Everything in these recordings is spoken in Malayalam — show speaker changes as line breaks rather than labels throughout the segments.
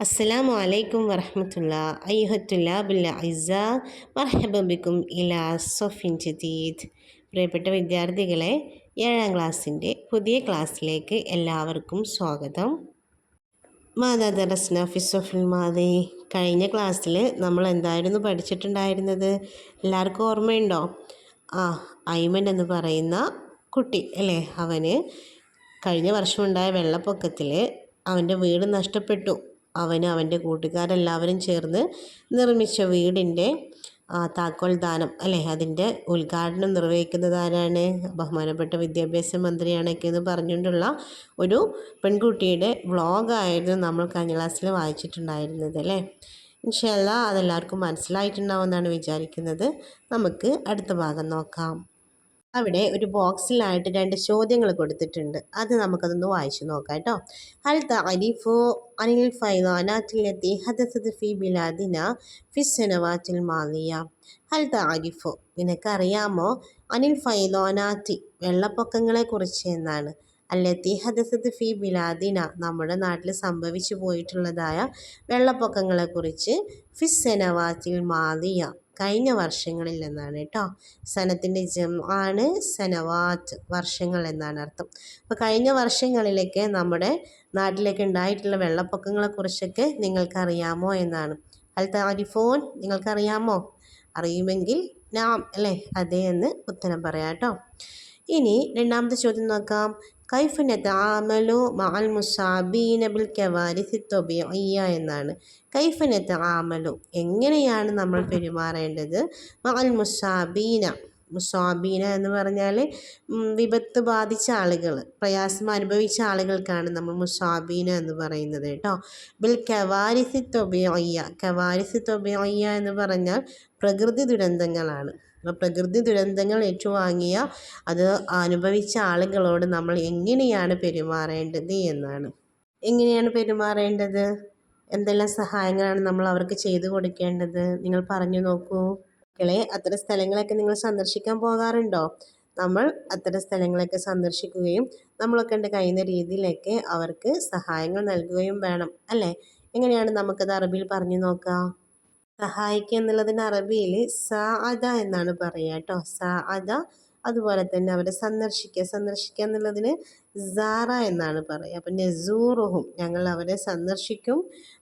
അസ്സലാമു അലൈക്കും വറഹ്മത്തുള്ളാ അയ്യുഹത്തുല്ലാബിൽ അഇസ്സ മർഹബൻ ബിക്കും ഇലാ സഫിൻ ജദീദ്. പ്രിയപ്പെട്ട വിദ്യാർത്ഥികളെ, 7ാം ക്ലാസ്സിൻ്റെ പുതിയ ക്ലാസ്സിലേക്ക് എല്ലാവർക്കും സ്വാഗതം. മാതാ ദറസ്ന ഫി സഫിൽ മാദി. കഴിഞ്ഞ ക്ലാസ്സിൽ നമ്മൾ എന്തായിരുന്നു പഠിച്ചിട്ടുണ്ടായിരുന്നത്? എല്ലാവർക്കും ഓർമ്മയുണ്ടോ? ഐമൻ എന്ന് പറയുന്ന കുട്ടി അല്ലേ, അവന് കഴിഞ്ഞ വർഷമുണ്ടായ വെള്ളപ്പൊക്കത്തിൽ അവൻ്റെ വീട് നഷ്ടപ്പെട്ടു. അവന് അവൻ്റെ കൂട്ടുകാരെല്ലാവരും ചേർന്ന് നിർമ്മിച്ച വീടിൻ്റെ താക്കോൽ ദാനം അല്ലേ, അതിൻ്റെ ഉദ്ഘാടനം നിർവഹിക്കുന്നത് ആരാണ്? ബഹുമാനപ്പെട്ട വിദ്യാഭ്യാസ മന്ത്രിയാണൊക്കെ എന്ന് പറഞ്ഞുകൊണ്ടുള്ള ഒരു പെൺകുട്ടിയുടെ വ്ളോഗായിരുന്നു നമ്മൾ കഴിഞ്ഞ ക്ലാസ്സിൽ വായിച്ചിട്ടുണ്ടായിരുന്നത് അല്ലേ. ഇൻഷാ അല്ലാഹ് അതെല്ലാവർക്കും മനസ്സിലായിട്ടുണ്ടാവുമെന്നാണ് വിചാരിക്കുന്നത്. നമുക്ക് അടുത്ത ഭാഗം നോക്കാം. അവിടെ ഒരു ബോക്സിലായിട്ട് 2 ചോദ്യങ്ങൾ കൊടുത്തിട്ടുണ്ട്. അത് നമുക്കതൊന്ന് വായിച്ചു നോക്കാം കേട്ടോ. ഹൽ തഅരിഫു അനിൽ ഫൈദാനാത്തില്ലത്തി ഹദസത് ഫി ബിലാദിന ഫി സനവാത്തിൽ മാലിയ. ഹൽ തഅരിഫു, നിനക്കറിയാമോ? അനിൽ ഫൈദാനാത്തി, വെള്ളപ്പൊക്കങ്ങളെ കുറിച്ച് എന്നാണ്. അല്ലത്തി ഹദസത് ഫി ബിലാദിന, നമ്മുടെ നാട്ടിൽ സംഭവിച്ചു പോയിട്ടുള്ളതായ വെള്ളപ്പൊക്കങ്ങളെക്കുറിച്ച് ഫി സനവാത്തിൽ മാലിയ, കഴിഞ്ഞ വർഷങ്ങളിൽ എന്നാണ് കേട്ടോ. സനത്തിൻ്റെ ആണ് സനവാത്ത്, വർഷങ്ങൾ എന്നാണ് അർത്ഥം. അപ്പോൾ കഴിഞ്ഞ വർഷങ്ങളിലേക്ക് നമ്മുടെ നാട്ടിലേക്ക് ഉണ്ടായിട്ടുള്ള വെള്ളപ്പൊക്കങ്ങളെക്കുറിച്ചൊക്കെ നിങ്ങൾക്കറിയാമോ എന്നാണ്. അൽ താരിഫോൻ, നിങ്ങൾക്കറിയാമോ? അറിയുമെങ്കിൽ നാം അല്ലേ, അതെ എന്ന് ഉത്തരം പറയാം കേട്ടോ. ഇനി രണ്ടാമത്തെ ചോദ്യം നോക്കാം. കൈഫ നതആമലു മഅൽ മുസാബീന ബിൽ കവാരിസി ത്വബീഇയ്യ എന്നാണ്. കൈഫ നതആമലു, എങ്ങനെയാണ് നമ്മൾ പെരുമാറേണ്ടത്? മഅൽ മുസാബീന, മുസാബീന എന്ന് പറഞ്ഞാൽ വിപത്ത് ബാധിച്ച ആളുകൾ, പ്രയാസം അനുഭവിച്ച ആളുകൾക്കാണ് നമ്മൾ മുസാബീന എന്ന് പറയുന്നത് കേട്ടോ. ബിൽ കവാരിസി ത്വബീഇയ്യ, കവാരിസി ത്വബീഇയ്യ എന്ന് പറഞ്ഞാൽ പ്രകൃതി ദുരന്തങ്ങളാണ്. അപ്പോൾ പ്രകൃതി ദുരന്തങ്ങൾ ഏറ്റുവാങ്ങിയ, അത് അനുഭവിച്ച ആളുകളോട് നമ്മൾ എങ്ങനെയാണ് പെരുമാറേണ്ടത് എന്നാണ്. എങ്ങനെയാണ് പെരുമാറേണ്ടത്? എന്തെല്ലാം സഹായങ്ങളാണ് നമ്മൾ അവർക്ക് ചെയ്തു കൊടുക്കേണ്ടത്? നിങ്ങൾ പറഞ്ഞു നോക്കൂ മക്കളെ. അത്തരം സ്ഥലങ്ങളൊക്കെ നിങ്ങൾ സന്ദർശിക്കാൻ പോകാറുണ്ടോ? നമ്മൾ അത്തരം സ്ഥലങ്ങളൊക്കെ സന്ദർശിക്കുകയും നമ്മളൊക്കെ കഴിയുന്ന രീതിയിലൊക്കെ അവർക്ക് സഹായങ്ങൾ നൽകുകയും വേണം അല്ലേ. എങ്ങനെയാണ് നമുക്കത് അറബിയിൽ പറഞ്ഞു നോക്കാം? സഹായിക്കുക എന്നുള്ളതിന് അറബിയിൽ സാഅദ എന്നാണ് പറയുക കേട്ടോ. സാഅദ. അതുപോലെ തന്നെ അവരെ സന്ദർശിക്കുക എന്നുള്ളതിന് സാറ എന്നാണ് പറയുക. അപ്പം നസൂറുഹും, ഞങ്ങൾ അവരെ സന്ദർശിക്കും.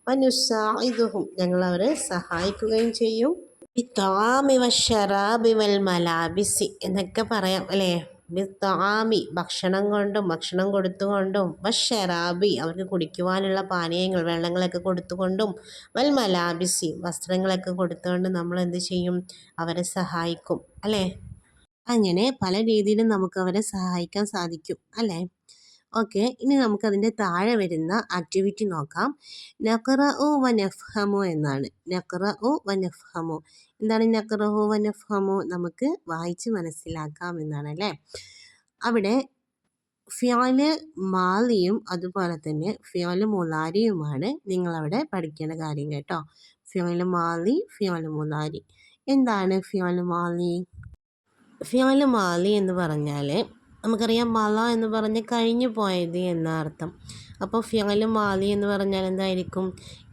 വനുസാഇദുഹും, ഞങ്ങൾ അവരെ സഹായിക്കുകയും ചെയ്യും. ബിത്വാമി വശറാബി വൽ മലാബിസി എന്നൊക്കെ പറയാം അല്ലേ. ബിത്വാമി, ഭക്ഷണം കൊണ്ടും, ഭക്ഷണം കൊടുത്തുകൊണ്ടും, വശറാബി, അവർക്ക് കുടിക്കുവാനുള്ള പാനീയങ്ങൾ, വെള്ളങ്ങളൊക്കെ കൊടുത്തുകൊണ്ടും, വൽ മലാബിസി, വസ്ത്രങ്ങളൊക്കെ കൊടുത്തുകൊണ്ട് നമ്മൾ എന്ത് ചെയ്യും? അവരെ സഹായിക്കും അല്ലേ. അങ്ങനെ പല രീതിയിലും നമുക്ക് അവരെ സഹായിക്കാൻ സാധിക്കും അല്ലേ. ഓക്കെ, ഇനി നമുക്കതിൻ്റെ താഴെ വരുന്ന ആക്ടിവിറ്റി നോക്കാം. നഖ്റഉ വ നഫ്ഹമു എന്നാണ്. നഖ്റഉ വ നഫ്ഹമു. എന്താണ് നഖ്റഉ വ നഫ്ഹമു? നമുക്ക് വായിച്ച് മനസ്സിലാക്കാം എന്നാണ് അല്ലേ. അവിടെ ഫിഅല് മാലിയും അതുപോലെ തന്നെ ഫിഅല് മുലാരിയുമാണ് നിങ്ങളവിടെ പഠിക്കേണ്ട കാര്യം കേട്ടോ. ഫിഅല് മാലി, ഫിഅല് മുലാരി. എന്താണ് ഫിഅല് മാലി? ഫിഅല് മാലി എന്ന് പറഞ്ഞാൽ നമുക്കറിയാം, മല എന്ന് പറഞ്ഞ് കഴിഞ്ഞു പോയത് എന്ന അർത്ഥം. അപ്പോൾ ഫിഅല് മാലി എന്ന് പറഞ്ഞാൽ എന്തായിരിക്കും?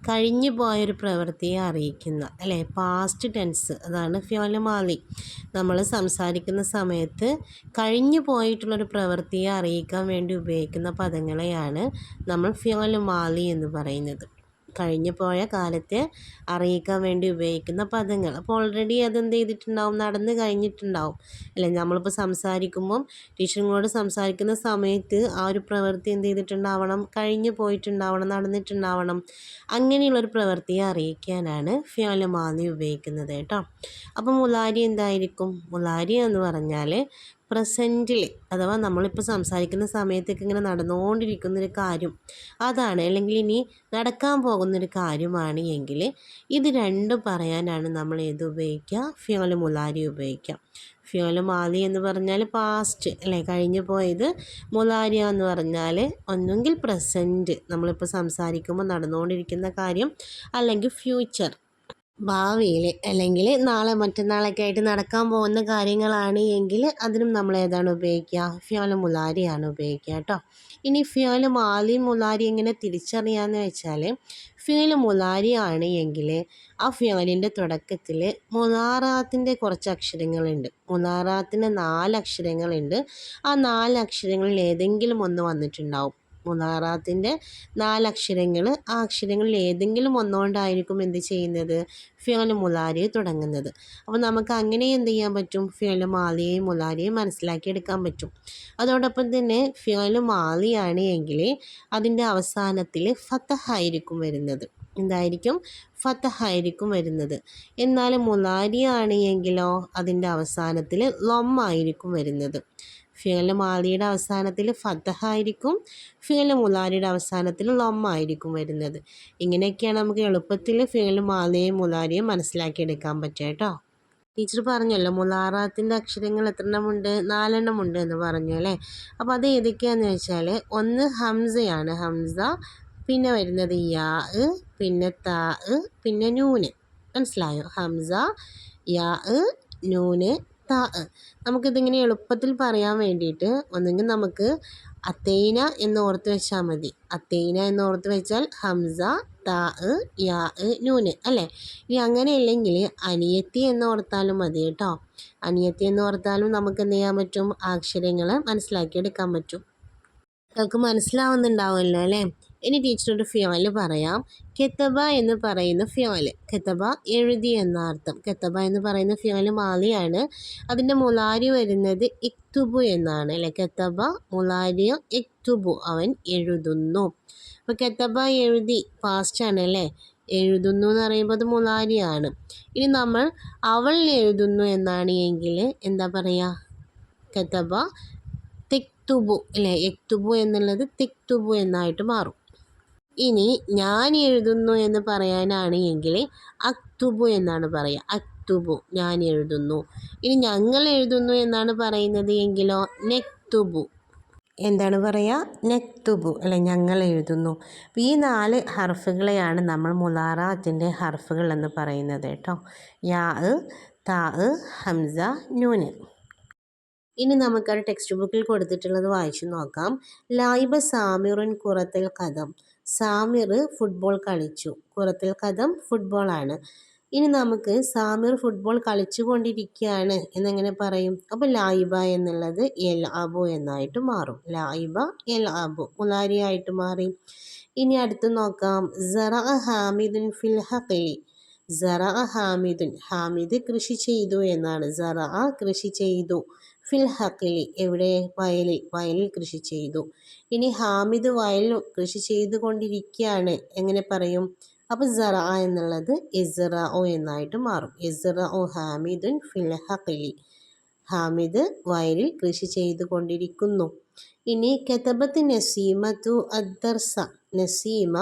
കഴിഞ്ഞു പോയൊരു പ്രവൃത്തിയെ അറിയിക്കുന്ന അല്ലേ, പാസ്റ്റ് ടെൻസ്. അതാണ് ഫിഅല് മാലി. നമ്മൾ സംസാരിക്കുന്ന സമയത്ത് കഴിഞ്ഞു പോയിട്ടുള്ളൊരു പ്രവൃത്തിയെ അറിയിക്കാൻ വേണ്ടി ഉപയോഗിക്കുന്ന പദങ്ങളെയാണ് നമ്മൾ ഫിഅല് മാലി എന്ന് പറയുന്നത്. കഴിഞ്ഞു പോയ കാലത്തെ അറിയിക്കാൻ വേണ്ടി ഉപയോഗിക്കുന്ന പദങ്ങൾ. അപ്പോൾ ഓൾറെഡി അതെന്ത് ചെയ്തിട്ടുണ്ടാവും? നടന്ന് കഴിഞ്ഞിട്ടുണ്ടാവും അല്ലേ. നമ്മളിപ്പോൾ സംസാരിക്കുമ്പം ടീച്ചറിനോട് സംസാരിക്കുന്ന സമയത്ത് ആ ഒരു പ്രവൃത്തി എന്ത് ചെയ്തിട്ടുണ്ടാവണം? കഴിഞ്ഞു പോയിട്ടുണ്ടാവണം, നടന്നിട്ടുണ്ടാവണം. അങ്ങനെയുള്ളൊരു പ്രവൃത്തിയെ അറിയിക്കാനാണ് ഫിഅല് മാലി ഉപയോഗിക്കുന്നത് കേട്ടോ. അപ്പം മുലാരി എന്തായിരിക്കും? മുലാരി എന്ന് പറഞ്ഞാൽ പ്രസൻറ്റിൽ, അഥവാ നമ്മളിപ്പോൾ സംസാരിക്കുന്ന സമയത്തൊക്കെ ഇങ്ങനെ നടന്നുകൊണ്ടിരിക്കുന്നൊരു കാര്യം അതാണ്, അല്ലെങ്കിൽ ഇനി നടക്കാൻ പോകുന്നൊരു കാര്യമാണ് എങ്കിൽ ഇത് രണ്ടും പറയാനാണ് നമ്മൾ ഏത് ഉപയോഗിക്കുക? ഫിഅല് മുലാരി ഉപയോഗിക്കുക. ഫിഅല് മാലി എന്ന് പറഞ്ഞാൽ പാസ്റ്റ് അല്ലേ, കഴിഞ്ഞു പോയത്. മുലാരിയ എന്ന് പറഞ്ഞാൽ ഒന്നുകിൽ പ്രസൻറ്റ്, നമ്മളിപ്പോൾ സംസാരിക്കുമ്പോൾ നടന്നുകൊണ്ടിരിക്കുന്ന കാര്യം, അല്ലെങ്കിൽ ഫ്യൂച്ചർ. ഭാവിയിൽ അല്ലെങ്കിൽ നാളെ മറ്റന്നാളൊക്കെ ആയിട്ട് നടക്കാൻ പോകുന്ന കാര്യങ്ങളാണ് എങ്കിൽ അതിനും നമ്മൾ ഏതാണ് ഉപയോഗിക്കുക? ഫിയോല് മുലാരിയാണ് ഉപയോഗിക്കുക കേട്ടോ. ഇനി ഫിയോല് മാലി മുലാരി എങ്ങനെ തിരിച്ചറിയാമെന്ന് വെച്ചാൽ, ഫിയോല് മുലാരി ആണ് എങ്കിൽ ആ ഫിയോലിൻ്റെ തുടക്കത്തിൽ മുലാറാത്തിൻ്റെ കുറച്ച് അക്ഷരങ്ങളുണ്ട്. മുലാറാത്തിൻ്റെ 4 അക്ഷരങ്ങളുണ്ട്. ആ 4 അക്ഷരങ്ങളിൽ ഏതെങ്കിലും ഒന്ന് വന്നിട്ടുണ്ടാവും. മുലാറാത്തിൻ്റെ 4 അക്ഷരങ്ങൾ, ആ അക്ഷരങ്ങളിൽ ഏതെങ്കിലും ഒന്നുകൊണ്ടായിരിക്കും എന്ത് ചെയ്യുന്നത്? ഫിയോല് മുലാരി തുടങ്ങുന്നത്. അപ്പോൾ നമുക്ക് അങ്ങനെ എന്ത് ചെയ്യാൻ പറ്റും? ഫിയോല് മാലിയെയും മുലാരിയെയും മനസ്സിലാക്കിയെടുക്കാൻ പറ്റും. അതോടൊപ്പം തന്നെ ഫിയോല് മാലിയാണ് എങ്കിൽ അതിൻ്റെ അവസാനത്തിൽ ഫതഹായിരിക്കും വരുന്നത്. എന്തായിരിക്കും? ഫതഹായിരിക്കും വരുന്നത്. എന്നാൽ മുലാരിയാണ് എങ്കിലോ അതിൻ്റെ അവസാനത്തിൽ ലൊമ്മായിരിക്കും വരുന്നത്. ഫിയോല് മാലിയുടെ അവസാനത്തിൽ ഫതഹായിരിക്കും, ഫിയോല് മുലാരിയുടെ അവസാനത്തിൽ ലൊമ്മായിരിക്കും വരുന്നത്. ഇങ്ങനെയൊക്കെയാണ് നമുക്ക് എളുപ്പത്തിൽ ഫിയോല് മാലിയെയും മുലാരിയെയും മനസ്സിലാക്കിയെടുക്കാൻ പറ്റുക കേട്ടോ. ടീച്ചർ പറഞ്ഞല്ലോ മുലാറാത്തിൻ്റെ അക്ഷരങ്ങൾ എത്രണ്ണമുണ്ട്? 4 എണ്ണമുണ്ട് എന്ന് പറഞ്ഞു അല്ലേ. അപ്പോൾ അത് ഏതൊക്കെയാണെന്ന് വെച്ചാൽ, ഒന്ന് ഹംസയാണ്, ഹംസ, പിന്നെ വരുന്നത് യാ, പിന്നെ താ, പിന്നെ നൂന്. മനസ്സിലായോ? ഹംസ, യാ, നൂന്, താ. നമുക്കിതിങ്ങനെ എളുപ്പത്തിൽ പറയാൻ വേണ്ടിയിട്ട് ഒന്നെങ്കിൽ നമുക്ക് അത്തൈന എന്ന് ഓർത്ത് വെച്ചാൽ മതി. അത്തൈന എന്ന് ഓർത്ത് വെച്ചാൽ ഹംസ, താ, യാ, നൂന് അല്ലേ. ഇനി അങ്ങനെയല്ലെങ്കിൽ അനിയത്തി എന്ന് ഓർത്താലും മതി കേട്ടോ. അനിയത്തി എന്ന് ഓർത്താലും നമുക്ക് എന്ത് ചെയ്യാൻ പറ്റും? അക്ഷരങ്ങൾ മനസ്സിലാക്കിയെടുക്കാൻ പറ്റും. നിങ്ങൾക്ക് മനസ്സിലാവുന്നുണ്ടാവുമല്ലോ അല്ലേ. ഇനി ടീച്ചറൊരു ഫിയോല് പറയാം. കെത്തബ എന്ന് പറയുന്ന ഫിയോല്, കെത്തബ എഴുതി എന്ന അർത്ഥം. കെത്തബ എന്ന് പറയുന്ന ഫിയോല് മാലിയാണ്. അതിൻ്റെ മുലാരി വരുന്നത് ഇക്തുബു എന്നാണ് അല്ലേ. കെത്തബ മുലാരിയോ ഇക്തുബു, അവൻ എഴുതുന്നു. അപ്പോൾ കെത്തബ എഴുതി പാസ്റ്റാണ് അല്ലേ. എഴുതുന്നു എന്ന് പറയുമ്പോൾ അത് മുലാരിയാണ്. ഇനി നമ്മൾ അവൾ എഴുതുന്നു എന്നാണ് എങ്കിൽ എന്താ പറയുക? കെത്തബ തെക്തുബു അല്ലേ. എക്തുബു എന്നുള്ളത് തെക്തുബു എന്നായിട്ട് മാറും. ഇനി ഞാൻ എഴുതുന്നു എന്ന് പറയാനാണ് എങ്കിൽ അക്തുബു എന്നാണ് പറയുക. അക്തുബു, ഞാൻ എഴുതുന്നു. ഇനി ഞങ്ങൾ എഴുതുന്നു എന്നാണ് പറയുന്നത് എങ്കിലോ നെക്തുബു. എന്താണ് പറയുക? നെക്തുബു അല്ലെ, ഞങ്ങൾ എഴുതുന്നു. അപ്പോൾ ഈ 4 ഹർഫുകളെയാണ് നമ്മൾ മുലാറാത്തിൻ്റെ ഹർഫുകൾ എന്ന് പറയുന്നത് കേട്ടോ. യാ, താ, ഹംസ, നൂന്. ഇനി നമുക്കത് ടെക്സ്റ്റ് ബുക്കിൽ കൊടുത്തിട്ടുള്ളത് വായിച്ചു നോക്കാം. ലായിബ സാമിറുൻ കുറത്തൽ കദം. സാമിർ ഫുട്ബോൾ കളിച്ചു. കുറത്തൽ കദം ഫുട്ബോളാണ്. ഇനി നമുക്ക് സാമിർ ഫുട്ബോൾ കളിച്ചു കൊണ്ടിരിക്കുകയാണ് എന്നെങ്ങനെ പറയും? അപ്പോൾ ലായിബ എന്നുള്ളത് എൽ അബു എന്നായിട്ട് മാറും. ലായിബ എൽ അബു മുലാരിയായിട്ട് മാറി. ഇനി അടുത്ത് നോക്കാം. സറ ഹാമിദുൻ ഫിൽ ഹഖലി. സറ ഹാമിദുൻ, ഹാമിദ് കൃഷി ചെയ്തു എന്നാണ്. സറ കൃഷി ചെയ്തു, ഫിൽ ഹഖലി എവിടെ? വയലിൽ, വയലിൽ കൃഷി ചെയ്തു. ഇനി ഹാമിദ് വയലിൽ കൃഷി ചെയ്തുകൊണ്ടിരിക്കുകയാണ് എങ്ങനെ പറയും? അപ്പോൾ സറ എന്നുള്ളത് ഇസ്റഉ എന്നായിട്ട് മാറും. ഇസ്റഉ ഹാമിദുൻ ഫിൽ ഹഖലി, ഹാമിദ് വയലിൽ കൃഷി ചെയ്തുകൊണ്ടിരിക്കുന്നു. ഇനി കതബത്ത് നസീമത്തു അദ്ദർസ. നസീമ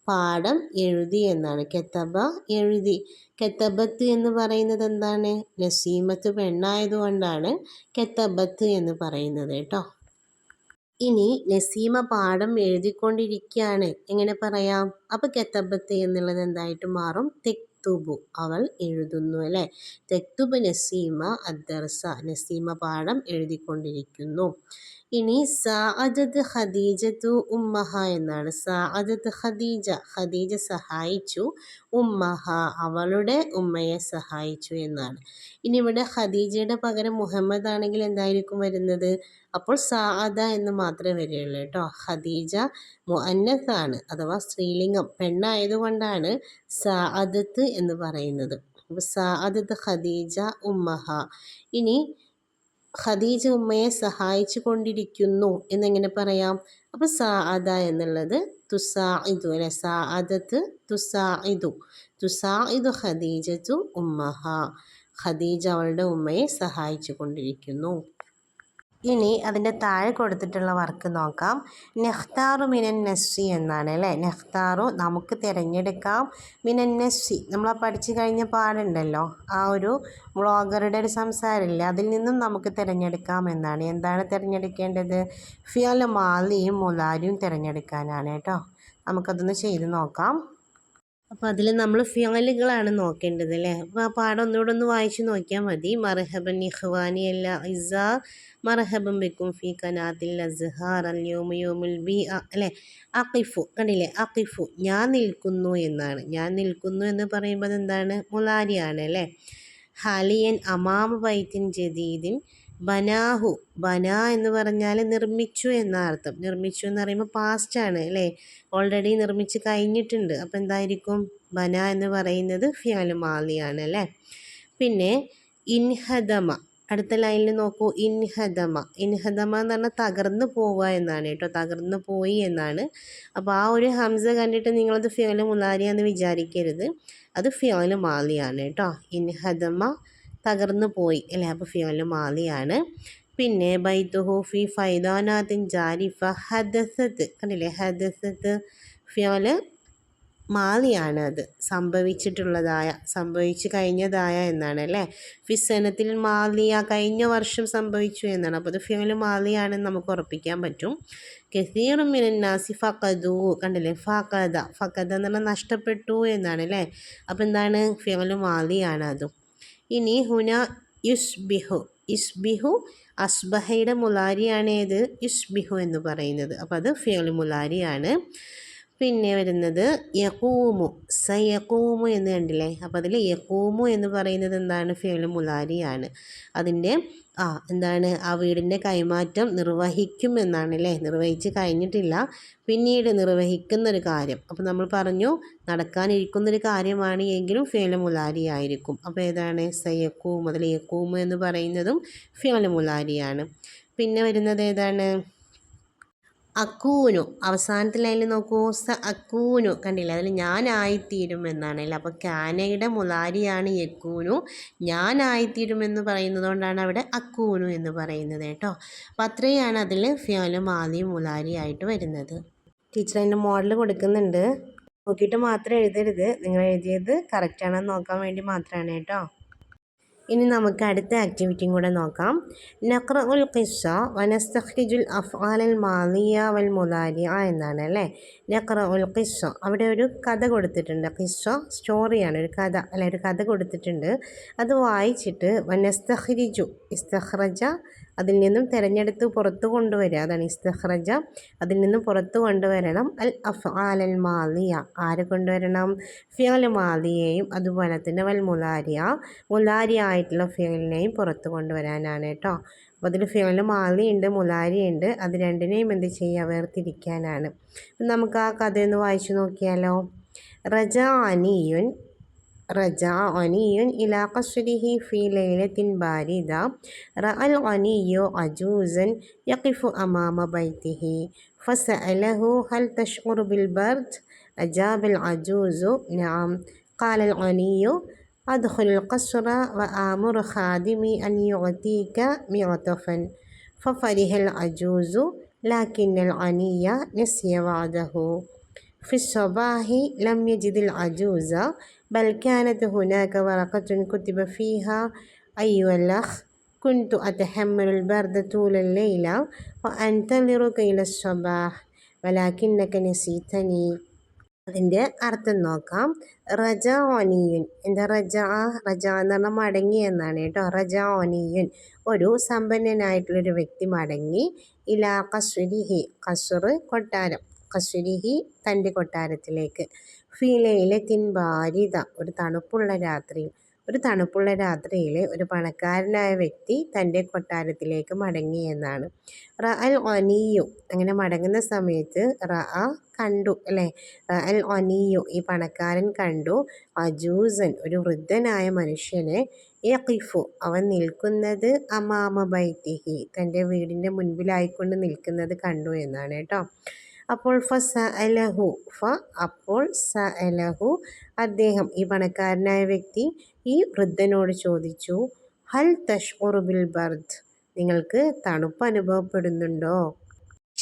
പാഠം എഴുതി എന്നാണ്. കതബ എഴുതി. കതബത്ത് എന്ന് പറയുന്നത് എന്താണ്? നസീമത്ത് പെണ്ണായതുകൊണ്ടാണ് കതബത്ത് എന്ന് പറയുന്നത് കേട്ടോ. ഇനി നസീമ പാഠം എഴുതിക്കൊണ്ടിരിക്കുകയാണ് എങ്ങനെ പറയാം? അപ്പോൾ കതബത്ത് എന്നുള്ളത് എന്തായിട്ട് മാറും? തെക്തുബു, അവൾ എഴുതുന്നു അല്ലേ. തെക്തുബ് നസീമ അദ്ദർസ, നസീമ പാഠം എഴുതിക്കൊണ്ടിരിക്കുന്നു. ഇനി സാഅദത്ത് ഖദീജത്തു ഉമ്മഹ എന്നാണ്. സാഅദത്ത് ഖദീജ, ഖദീജ സഹായിച്ചു. ഉമ്മഹ, അവളുടെ ഉമ്മയെ സഹായിച്ചു എന്നാണ്. ഇനി ഇവിടെ ഖദീജയുടെ പകരം മുഹമ്മദ് ആണെങ്കിൽ എന്തായിരിക്കും വരുന്നത്? അപ്പോൾ സാഅദ എന്ന് മാത്രമേ വരികയുള്ളൂ കേട്ടോ. ഖദീജ മുഅന്നസാണ്, അഥവാ സ്ത്രീലിംഗം പെണ്ണായതുകൊണ്ടാണ് സാഅദത്ത് എന്ന് പറയുന്നത്. അപ്പോൾ സാഅദത്ത് ഖദീജ ഉമ്മഹ. ഇനി ഖദീജ ഉമ്മയെ സഹായിച്ചു കൊണ്ടിരിക്കുന്നു എന്നെങ്ങനെ പറയാം? അപ്പോൾ സാഅദ എന്നുള്ളത് തുസാഇദു അല്ലെ. സാഅദത്ത് തുസാഇദു, തുസാഇദു ഖദീജത്തു ഉമ്മഹ. ഖദീജ അവളുടെ ഉമ്മയെ സഹായിച്ചു കൊണ്ടിരിക്കുന്നു. ഇനി അതിൻ്റെ താഴെ കൊടുത്തിട്ടുള്ള വർക്ക് നോക്കാം. നെഖ്താറു മിനൻ നസ്സി എന്നാണ് അല്ലേ. നെഖ്താറു നമുക്ക് തിരഞ്ഞെടുക്കാം. മിനൻ നസ്സി നമ്മൾ പഠിച്ചു കഴിഞ്ഞ പാടുണ്ടല്ലോ, ആ ഒരു വ്ളോഗറുടെ ഒരു സംസാരമില്ല, അതിൽ നിന്നും നമുക്ക് തിരഞ്ഞെടുക്കാം എന്നാണ്. എന്താണ് തിരഞ്ഞെടുക്കേണ്ടത്? ഫിയോല് മാലിയും മുലാരിയും തിരഞ്ഞെടുക്കാനാണ് കേട്ടോ. നമുക്കതൊന്ന് ചെയ്ത് നോക്കാം. അപ്പോൾ അതിൽ നമ്മൾ ഫിയലുകളാണ് നോക്കേണ്ടത് അല്ലേ. അപ്പോൾ ആ പാഠം ഒന്നുകൂടെ ഒന്ന് വായിച്ച് നോക്കിയാൽ മതി. മർഹബൻ ഇഖ്വാനി അല്ല ഇസ മർഹബൻ ബിക്കും ഫി കനാത്തിൽ അസ്ഹാർ അൽ യോമു യോമുൽ ബി അല്ലേ. അഖിഫു കണ്ടില്ലേ, അഖിഫു ഞാൻ നിൽക്കുന്നു എന്നാണ്. ഞാൻ നിൽക്കുന്നു എന്ന് പറയുമ്പോൾ എന്താണ്, മുലാരിയാണ് അല്ലേ. ഹാലിയൻ അമാമ ബൈത്തിൻ ജദീദിൻ ബനാഹു, ബന എന്ന് പറഞ്ഞാൽ നിർമ്മിച്ചു എന്ന അർത്ഥം. നിർമ്മിച്ചു എന്ന് പറയുമ്പോൾ പാസ്റ്റാണ് അല്ലേ, ഓൾറെഡി നിർമ്മിച്ച് കഴിഞ്ഞിട്ടുണ്ട്. അപ്പോൾ എന്തായിരിക്കും, ബന എന്ന് പറയുന്നത് ഫിഅൽ മാലിയാണ് അല്ലേ. പിന്നെ ഇൻഹദമ, അടുത്ത ലൈനിൽ നോക്കൂ. ഇൻഹദമ, ഇൻഹദമ എന്ന് പറഞ്ഞാൽ തകർന്നു പോവുക എന്നാണ് കേട്ടോ, തകർന്നു പോയി എന്നാണ്. അപ്പോൾ ആ ഒരു ഹംസ കണ്ടിട്ട് നിങ്ങളത് ഫിഅൽ മുലാരിയാന്ന് വിചാരിക്കരുത്, അത് ഫിഅൽ മാലിയാണ് കേട്ടോ. ഇൻഹദമ തകർന്നു പോയി അല്ലേ, അപ്പോൾ ഫിഅൽ മാലിയാണ്. പിന്നെ ബൈത്തുഹു ഫി ഫൈദാനാത്തിൻ ജാരിഫ ഹദസത്ത്, കണ്ടില്ലേ, ഹദസത്ത് ഫിഅൽ മാലിയാണ്, അത് സംഭവിച്ചിട്ടുള്ളതായ, സംഭവിച്ചു കഴിഞ്ഞതായ എന്നാണ് അല്ലേ. ഫിസനത്തിൽ മാലിയ കഴിഞ്ഞ വർഷം സംഭവിച്ചു എന്നാണ്. അപ്പോൾ അത് ഫിഅൽ മാലിയാണെന്ന് നമുക്ക് ഉറപ്പിക്കാൻ പറ്റും. കസീറും മിനൻ നാസി ഫഖദു, കണ്ടില്ലേ, ഫഖദ, ഫഖദ എന്ന് പറഞ്ഞാൽ നഷ്ടപ്പെട്ടു എന്നാണ് അല്ലേ. അപ്പോൾ എന്താണ്, ഫിഅൽ മാലിയാണ് അതും. ഇനി ഹുന യുസ്ബിഹു, ഇസ്ബിഹു അസ്ബഹയുടെ മുലാരിയാണ് ഏത്, യുസ്ബിഹു എന്ന് പറയുന്നത്. അപ്പോൾ അത് ഫിഅൽ മുലാരിയാണ്. പിന്നെ വരുന്നത് യഖൂമു, സയഖൂമു എന്ന് കണ്ടില്ലേ. അപ്പോൾ അതിൽ യഖൂമു എന്ന് പറയുന്നത് എന്താണ്, ഫിഅൽ മുലാരിയാണ്. അതിൻ്റെ എന്താണ്, ആ വീടിൻ്റെ കൈമാറ്റം നിർവഹിക്കും എന്നാണ് അല്ലേ, നിർവഹിച്ച് കഴിഞ്ഞിട്ടില്ല, പിന്നീട് നിർവഹിക്കുന്നൊരു കാര്യം. അപ്പോൾ നമ്മൾ പറഞ്ഞു നടക്കാനിരിക്കുന്നൊരു കാര്യമാണ് എങ്കിലും ഫിഅൽ മുലാരി ആയിരിക്കും. അപ്പോൾ ഏതാണ്, സയഖൂം, അതിൽ യഖൂമു എന്ന് പറയുന്നതും ഫിഅൽ മുലാരിയാണ്. പിന്നെ വരുന്നത് ഏതാണ്, അക്കൂനു, അവസാനത്തെ ലൈനിൽ നോക്കൂ. അക്കൂനു കണ്ടില്ല, അതിൽ ഞാനായിത്തീരും എന്നാണ് അല്ലേ. അപ്പോൾ കാനയുടെ മുലാരിയാണ് യക്കൂനു, ഞാനായിത്തീരും എന്ന് പറയുന്നത് കൊണ്ടാണ് അവിടെ അക്കൂനു എന്ന് പറയുന്നത് കേട്ടോ. അപ്പോൾ അത്രയാണ് അതിൽ ഫിഅൽ മാലി മുലാരി ആയിട്ട് വരുന്നത്. ടീച്ചർ അതിൻ്റെ മോഡൽ കൊടുക്കുന്നുണ്ട്, നോക്കിയിട്ട് മാത്രം എഴുതരുത്, നിങ്ങൾ എഴുതിയത് കറക്റ്റാണെന്ന് നോക്കാൻ വേണ്ടി മാത്രമാണ് കേട്ടോ. ഇനി നമുക്ക് അടുത്ത ആക്ടിവിറ്റിയും കൂടെ നോക്കാം. നഖ്റഉൽ ഖിസ്സ വനസ്തഖ്രിജുൽ അഫ്ആലൽ മാദിയ വൽ മുലാരിഅ എന്നാണ് അല്ലേ. നഖ്റഉൽ ഖിസ്സ, അവിടെ ഒരു കഥ കൊടുത്തിട്ടുണ്ട്. ഖിസ്സ സ്റ്റോറിയാണ്, ഒരു കഥ അല്ലെ, ഒരു കഥ കൊടുത്തിട്ടുണ്ട്. അത് വായിച്ചിട്ട് വനസ്തഖ്രിജു, ഇസ്തഖ്റജ അതിൽ നിന്നും തിരഞ്ഞെടുത്ത് പുറത്ത് കൊണ്ടുവരിക, അതാണ് ഇസ്തഖ്റജ, അതിൽ നിന്നും പുറത്ത് കൊണ്ടുവരണം. അൽ അഫ്ആലൽ മാദിയ, ആരെ കൊണ്ടുവരണം, ഫിഅൽ മാദിയെയും അതുപോലെ തന്നെ വൽ മുലാരിഅ, മുലാരിയ ആയിട്ടുള്ള ഫിഅലിനെയും പുറത്ത് കൊണ്ടുവരാനാണ് കേട്ടോ. അപ്പോൾ അതിൽ ഫിഅൽ മാദി ഉണ്ട്, മുലാരി ഉണ്ട്, അത് രണ്ടിനെയും എന്ത് ചെയ്യുക, വേർതിരിക്കാനാണ്. നമുക്ക് ആ കഥയൊന്ന് വായിച്ചു നോക്കിയാലോ. റജഅനിയുൻ, റജഅനിയുൻ ഇലാ ഖസ്രിഹി ഫീ ലൈലത്തിൻ ബാരിദ റഅൽ അനിയു അജൂസൻ യഖിഫു അമാമ ബൈതിഹി ഫസഅലഹു ഹൽ തശ്ഉറു ബിൽ ബർദ് അജാബൽ അജൂസു നഅം ഖാല അൽ അനിയു أدخل القصر وآمر خادمي أن يعطيك معطفا ففرح العجوز لكن الغني نسي وعده. في الصباح لم يجد العجوز بل كانت هناك ورقة كتب فيها أيها الأخ كنت أتحمل البرد طول الليل وأنتظرك إلى الصباح ولكنك نسيتني. അതിൻ്റെ അർത്ഥം നോക്കാം. റജഅനിയുൻ, എന്താ റജ, റജ എന്ന് പറഞ്ഞാൽ മടങ്ങി എന്നാണ് കേട്ടോ. റജഅനിയുൻ, ഒരു സമ്പന്നനായിട്ടുള്ളൊരു വ്യക്തി മടങ്ങി. ഇലാ ഖസ്രിഹി, ഖസ്ർ കൊട്ടാരം, ഖസ്രിഹി തൻ്റെ കൊട്ടാരത്തിലേക്ക്. ഫീ ലൈലത്തിൻ ബാരിദ, ഒരു തണുപ്പുള്ള രാത്രിയിൽ, ഒരു തണുപ്പുള്ള രാത്രിയിൽ ഒരു പണക്കാരനായ വ്യക്തി തൻ്റെ കൊട്ടാരത്തിലേക്ക് മടങ്ങി എന്നാണ്. റഅൽ അനിയു, അങ്ങനെ മടങ്ങുന്ന സമയത്ത് റഅ കണ്ടു അല്ലേ, റഅൽ അനിയു ഈ പണക്കാരൻ കണ്ടു, അജൂസൻ ഒരു വൃദ്ധനായ മനുഷ്യനെ, യഖിഫു അവൻ നിൽക്കുന്നത്, അമാമ ബൈതിഹി തൻ്റെ വീടിൻ്റെ മുൻപിലായിക്കൊണ്ട് നിൽക്കുന്നത് കണ്ടു എന്നാണ് കേട്ടോ. അപ്പോൾ ഫസഅലഹു, അപ്പോൾ സഅലഹു അദ്ദേഹം, ഈ പണക്കാരനായ വ്യക്തി ഈ വൃദ്ധനോട് ചോദിച്ചു, ഹൽ തശ്ഉറു ബിൽ ബർദ് നിങ്ങൾക്ക് തണുപ്പ് അനുഭവപ്പെടുന്നുണ്ടോ.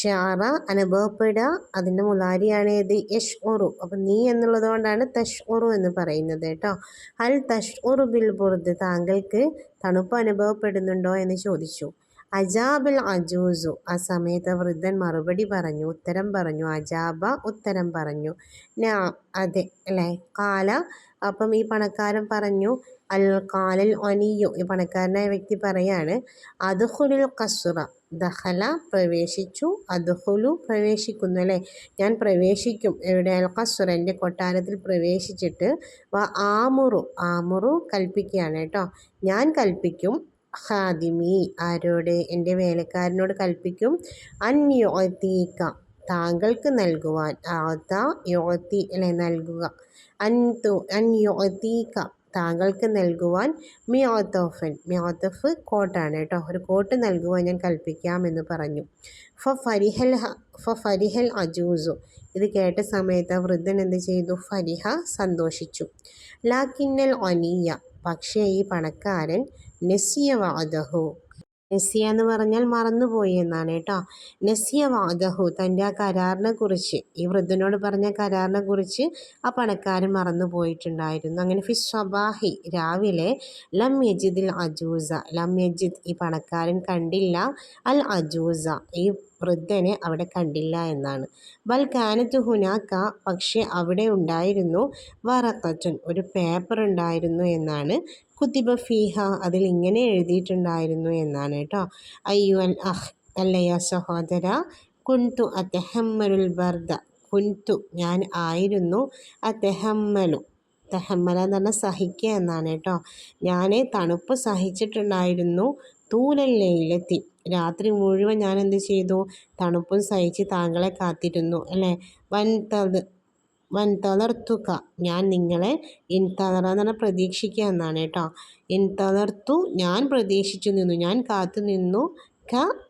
ഷാറ അനുഭവപ്പെടുക, അതിൻ്റെ മുലാരിയാണ് ഏത്, യശ്ഉറു. അപ്പം നീ എന്നുള്ളത് കൊണ്ടാണ് തശ്ഉറു എന്ന് പറയുന്നത് കേട്ടോ. ഹൽ തശ്ഉറു ബിൽ ബുർദ് താങ്കൾക്ക് തണുപ്പ് അനുഭവപ്പെടുന്നുണ്ടോ എന്ന് ചോദിച്ചു. അജാബൽ അജൂസു, ആ സമയത്ത് വൃദ്ധൻ മറുപടി പറഞ്ഞു, ഉത്തരം പറഞ്ഞു. അജാബ, ഉത്തരം പറഞ്ഞു. അതെ അല്ലേ. കാല, അപ്പം ഈ പണക്കാരൻ പറഞ്ഞു. കാലൽ ഒനിയു, ഈ പണക്കാരനായ വ്യക്തി പറയാണ്, അദ്ഖുലുൽ ഖസ്റ, ദഖല പ്രവേശിച്ചു, അദ്ഖുലു പ്രവേശിക്കുന്നു അല്ലേ. ഞാൻ പ്രവേശിക്കും എവിടെ, അൽ ഖസ്റ എൻ്റെ കൊട്ടാരത്തിൽ പ്രവേശിച്ചിട്ട്, ആമുറു കൽപ്പിക്കുകയാണ് കേട്ടോ, ഞാൻ കൽപ്പിക്കും, ഖാദിമി ആരോട്, എൻ്റെ വേലക്കാരനോട് കൽപ്പിക്കും, അൻയുഅതീക താങ്കൾക്ക് നൽകുവാൻ, ആത യുഅതി അല്ലെ നൽകുക, അൻയുഅതീക താങ്കൾക്ക് നൽകുവാൻ, മിഅതഫ് കോട്ടാണ് കേട്ടോ, ഒരു കോട്ട് നൽകുവാൻ ഞാൻ കൽപ്പിക്കാമെന്ന് പറഞ്ഞു. ഫരിഹൽ അജൂസു, ഇത് കേട്ട സമയത്ത് വൃദ്ധൻ എന്ത് ചെയ്തു, ഫരിഹ സന്തോഷിച്ചു. ലാക്കിന്നൽ ഒനിയ, പക്ഷേ ഈ പണക്കാരൻ, നസിയ വഅദഹു, നസിയ എന്ന് പറഞ്ഞാൽ മറന്നുപോയി എന്നാണ് കേട്ടോ. നസിയ വഅദഹു, തൻ്റെ ആ കരാറിനെ കുറിച്ച്, ഈ വൃദ്ധനോട് പറഞ്ഞ കരാറിനെ കുറിച്ച് ആ പണക്കാരൻ മറന്നു പോയിട്ടുണ്ടായിരുന്നു. അങ്ങനെ ഫി സ്വബാഹി, രാവിലെ, ലം യജിദിൽ അജൂസ, ലം യജിദ് ഈ പണക്കാരൻ കണ്ടില്ല, അൽ അജൂസ ഈ വൃദ്ധനെ അവിടെ കണ്ടില്ല എന്നാണ്. ബൽ കാനത്ത് ഹുനാക്ക, പക്ഷെ അവിടെ ഉണ്ടായിരുന്നു, വറഖത്തുൻ ഒരു പേപ്പർ ഉണ്ടായിരുന്നു എന്നാണ്. കുത്തിബ ഫീഹ, അതിൽ ഇങ്ങനെ എഴുതിയിട്ടുണ്ടായിരുന്നു എന്നാണ് കേട്ടോ. അയ്യുൽ അഹ്, അല്ലയ സഹോദര, കുൻതു അത്തഹമ്മലുൽ ബർദ, കുൻതു ഞാൻ ആയിരുന്നു, അത്തഹമ്മലു, തഹമ്മല എന്ന് പറഞ്ഞാൽ സഹിക്കുക എന്നാണ് കേട്ടോ, ഞാൻ തണുപ്പ് സഹിച്ചിട്ടുണ്ടായിരുന്നു, തൂലല്ലയിലെത്തി രാത്രി മുഴുവൻ ഞാൻ എന്ത് ചെയ്തു, തണുപ്പും സഹിച്ച് താങ്കളെ കാത്തിരുന്നു അല്ലേ. വൻതളർത്തുക ഞാൻ നിങ്ങളെ, ഇൻതളറ എന്ന് പറഞ്ഞാൽ പ്രതീക്ഷിക്കുക എന്നാണ് കേട്ടോ. ഇൻതളർത്തു ഞാൻ പ്രതീക്ഷിച്ചു നിന്നു, ഞാൻ കാത്തു നിന്നു,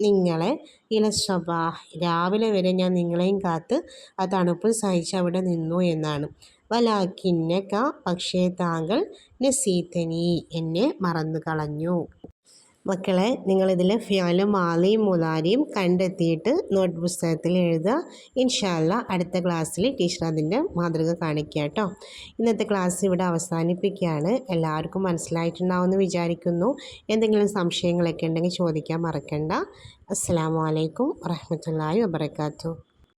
നിങ്ങളെ, ഇലസ്വബാഹ് രാവിലെ വരെ ഞാൻ നിങ്ങളെയും കാത്ത് ആ തണുപ്പ് സഹിച്ച് അവിടെ നിന്നു എന്നാണ്. വലാക്കിന്നക പക്ഷേ താങ്കൾ, നസീതനി എന്നെ മറന്നു കളഞ്ഞു. മക്കളെ, നിങ്ങളിതിൽ ഫിഅലും മാലിയും മുലാരിയും കണ്ടെത്തിയിട്ട് നോട്ട് പുസ്തകത്തിൽ എഴുതുക. ഇൻഷാ അല്ലാ അടുത്ത ക്ലാസ്സിൽ ടീച്ചർ അതിൻ്റെ മാതൃക കാണിക്കുക കേട്ടോ. ഇന്നത്തെ ക്ലാസ് ഇവിടെ അവസാനിപ്പിക്കുകയാണ്. എല്ലാവർക്കും മനസ്സിലായിട്ടുണ്ടാവുമെന്ന് വിചാരിക്കുന്നു. എന്തെങ്കിലും സംശയങ്ങളൊക്കെ ഉണ്ടെങ്കിൽ ചോദിക്കാൻ മറക്കണ്ട. അസ്സലാമു അലൈക്കും വറഹ്മത്തുള്ളാഹി വബറകാതുഹു.